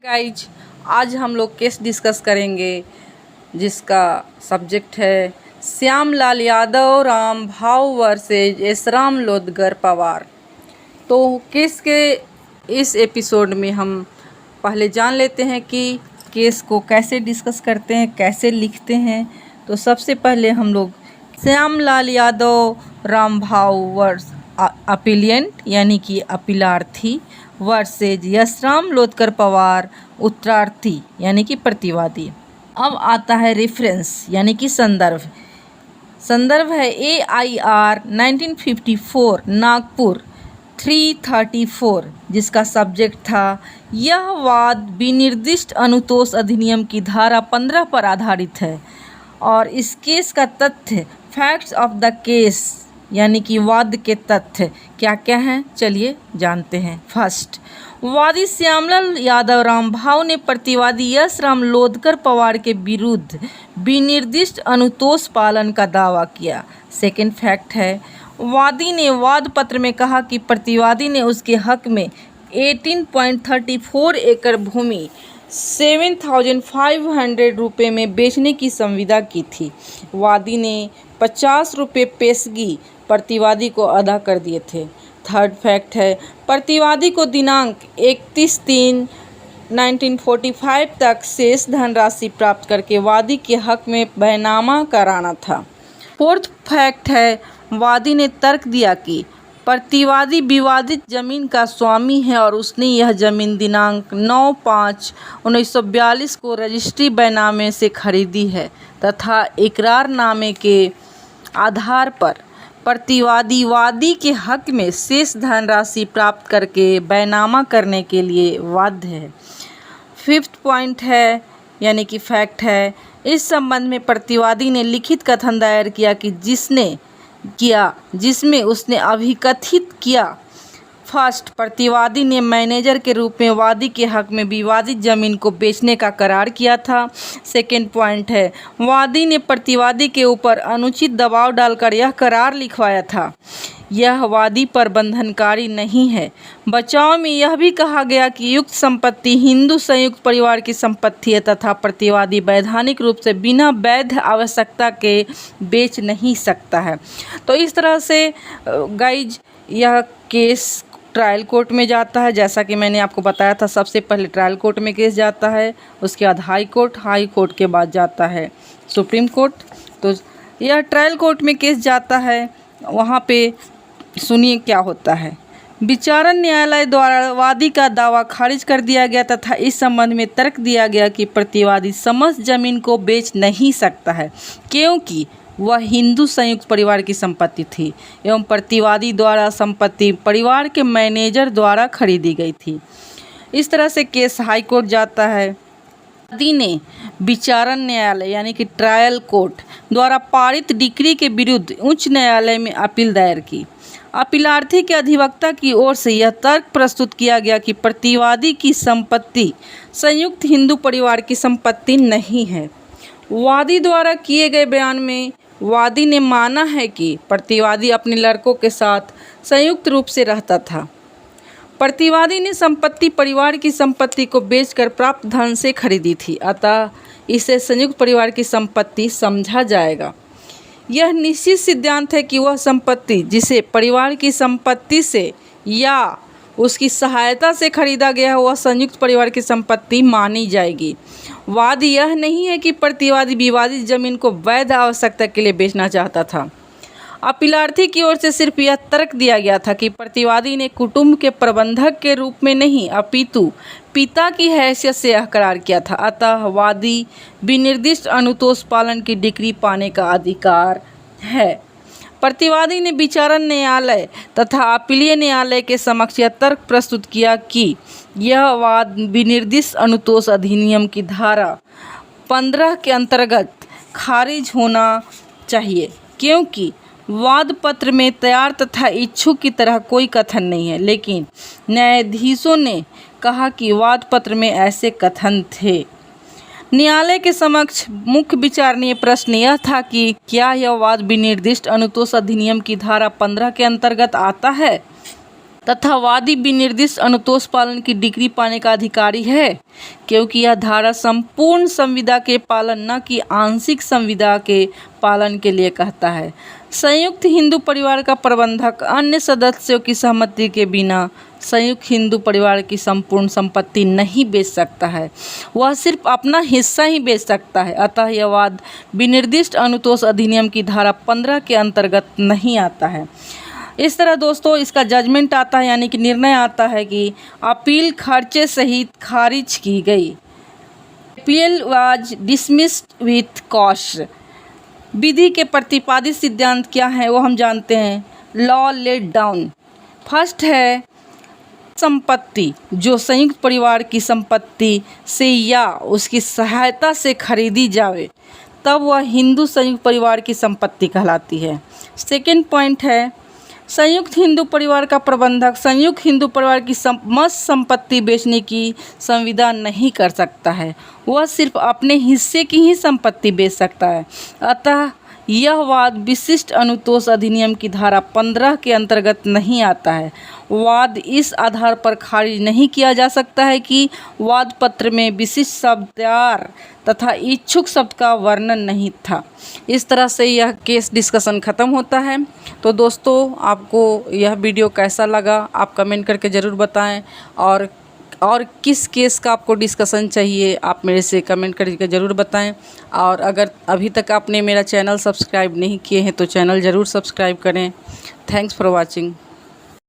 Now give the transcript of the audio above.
Guys, आज हम लोग केस डिस्कस करेंगे जिसका सब्जेक्ट है श्यामलाल यादव राम भाऊ वर्सेज एसराम लोदगर पवार। तो केस के इस एपिसोड में हम पहले जान लेते हैं कि केस को कैसे डिस्कस करते हैं, कैसे लिखते हैं। तो सबसे पहले हम लोग श्यामलाल यादव राम भाऊ वर्स अपीलियंट यानी कि अपीलार्थी वर्सेज यशराम लोदकर पवार उत्तरार्थी यानी कि प्रतिवादी। अब आता है रेफरेंस यानी कि संदर्भ है AIR 1954 नागपुर 334 जिसका सब्जेक्ट था यह वाद विनिर्दिष्ट अनुतोष अधिनियम की धारा 15 पर आधारित है और इस केस का तथ्य फैक्ट्स ऑफ द केस यानी कि वाद के तथ्य क्या क्या हैं, चलिए जानते हैं। फर्स्ट, वादी श्यामलाल यादव राम भाऊ ने प्रतिवादी यशराम लोदकर पवार के विरुद्ध विनिर्दिष्ट अनुतोष पालन का दावा किया। सेकेंड फैक्ट है, वादी ने वाद पत्र में कहा कि प्रतिवादी ने उसके हक में 18.34 एकड़ भूमि 7,500 रुपये में बेचने की संविदा की थी। वादी ने 50 रुपये पेशगी प्रतिवादी को अदा कर दिए थे। थर्ड फैक्ट है, प्रतिवादी को दिनांक 31/3/1945 तक शेष धनराशि प्राप्त करके वादी के हक में बैनामा कराना था। फोर्थ फैक्ट है, वादी ने तर्क दिया कि प्रतिवादी विवादित जमीन का स्वामी है और उसने यह जमीन दिनांक 9/5/1942 को रजिस्ट्री बैनामे से खरीदी है तथा इकरारनामे के आधार पर प्रतिवादी वादी के हक में शेष धनराशि प्राप्त करके बैनामा करने के लिए बाध्य है। फिफ्थ पॉइंट है यानी कि फैक्ट है, इस संबंध में प्रतिवादी ने लिखित कथन दायर किया कि जिसमें उसने अभिकथित किया। फर्स्ट, प्रतिवादी ने मैनेजर के रूप में वादी के हक में विवादित जमीन को बेचने का करार किया था। सेकेंड पॉइंट है, वादी ने प्रतिवादी के ऊपर अनुचित दबाव डालकर यह करार लिखवाया था। यह वादी पर बंधनकारी नहीं है। बचाव में यह भी कहा गया कि युक्त संपत्ति हिंदू संयुक्त परिवार की संपत्ति है तथा प्रतिवादी वैधानिक रूप से बिना वैध आवश्यकता के बेच नहीं सकता है। तो इस तरह से गाइज यह केस ट्रायल कोर्ट में जाता है। जैसा कि मैंने आपको बताया था, सबसे पहले ट्रायल कोर्ट में केस जाता है, उसके बाद हाई कोर्ट के बाद जाता है सुप्रीम कोर्ट। तो यह ट्रायल कोर्ट में केस जाता है, वहाँ पे सुनिए क्या होता है। विचारण न्यायालय द्वारा वादी का दावा खारिज कर दिया गया तथा इस संबंध में तर्क दिया गया कि प्रतिवादी समस्त जमीन को बेच नहीं सकता है क्योंकि वह हिंदू संयुक्त परिवार की संपत्ति थी एवं प्रतिवादी द्वारा संपत्ति परिवार के मैनेजर द्वारा खरीदी गई थी। इस तरह से केस हाई कोर्ट जाता है। वादी ने विचारण न्यायालय यानी कि ट्रायल कोर्ट द्वारा पारित डिक्री के विरुद्ध उच्च न्यायालय में अपील दायर की। अपीलार्थी के अधिवक्ता की ओर से यह तर्क प्रस्तुत किया गया कि प्रतिवादी की संपत्ति संयुक्त हिंदू परिवार की संपत्ति नहीं है। वादी द्वारा किए गए बयान में वादी ने माना है कि प्रतिवादी अपने लड़कों के साथ संयुक्त रूप से रहता था। प्रतिवादी ने संपत्ति परिवार की संपत्ति को बेचकर प्राप्त धन से खरीदी थी, अतः इसे संयुक्त परिवार की संपत्ति समझा जाएगा। यह निश्चित सिद्धांत है कि वह संपत्ति जिसे परिवार की संपत्ति से या उसकी सहायता से खरीदा गया वह संयुक्त परिवार की संपत्ति मानी जाएगी। वाद यह नहीं है कि प्रतिवादी विवादित जमीन को वैध आवश्यकता के लिए बेचना चाहता था। अपीलार्थी की ओर से सिर्फ यह तर्क दिया गया था कि प्रतिवादी ने कुटुंब के प्रबंधक के रूप में नहीं अपितु पिता की हैसियत से यह करार किया था, अतः वादी विनिर्दिष्ट अनुतोष पालन की डिक्री पाने का अधिकार है। प्रतिवादी ने विचारण न्यायालय तथा अपीलीय न्यायालय के समक्ष यह तर्क प्रस्तुत किया कि यह वाद विनिर्दिष्ट अनुतोष अधिनियम की धारा 15 के अंतर्गत खारिज होना चाहिए क्योंकि वाद पत्र में तैयार तथा इच्छुक की तरह कोई कथन नहीं है। लेकिन न्यायाधीशों ने कहा कि वाद पत्र में ऐसे कथन थे। न्यायालय के समक्ष मुख्य विचारणीय प्रश्न यह था कि क्या यह वाद विनिर्दिष्ट अनुतोष अधिनियम की धारा 15 के अंतर्गत आता है। तथा वादी विनिर्दिष्ट अनुतोष पालन की डिग्री पाने का अधिकारी है, क्योंकि यह धारा संपूर्ण संविदा के पालन न कि आंशिक संविदा के पालन के लिए कहता है। संयुक्त हिंदू परिवार का प्रबंधक अन्य सदस्यों की सहमति के बिना संयुक्त हिंदू परिवार की संपूर्ण संपत्ति नहीं बेच सकता है, वह सिर्फ अपना हिस्सा ही बेच सकता है। अतः यह वाद विनिर्दिष्ट अनुतोष अधिनियम की धारा 15 के अंतर्गत नहीं आता है। इस तरह दोस्तों इसका जजमेंट आता है, यानी कि निर्णय आता है कि अपील खर्चे सहित खारिज की गई। Appeal was dismissed with cost. विधि के प्रतिपादित सिद्धांत क्या है वो हम जानते हैं। Law let down. फर्स्ट है संपत्ति जो संयुक्त परिवार की संपत्ति से या उसकी सहायता से खरीदी जावे तब वह हिंदू संयुक्त परिवार की संपत्ति कहलाती है। सेकेंड पॉइंट है संयुक्त हिंदू परिवार का प्रबंधक संयुक्त हिंदू परिवार की समस्त संपत्ति बेचने की संविदा नहीं कर सकता है, वह सिर्फ अपने हिस्से की ही संपत्ति बेच सकता है। अतः यह वाद विशिष्ट अनुतोष अधिनियम की धारा 15 के अंतर्गत नहीं आता है। वाद इस आधार पर खारिज नहीं किया जा सकता है कि वाद पत्र में विशिष्ट शब्दार तथा इच्छुक शब्द का वर्णन नहीं था। इस तरह से यह केस डिस्कशन ख़त्म होता है। तो दोस्तों आपको यह वीडियो कैसा लगा आप कमेंट करके ज़रूर बताएं, और किस केस का आपको डिस्कशन चाहिए आप मेरे से कमेंट करके ज़रूर बताएं। और अगर अभी तक आपने मेरा चैनल सब्सक्राइब नहीं किए हैं तो चैनल ज़रूर सब्सक्राइब करें। Thanks for watching.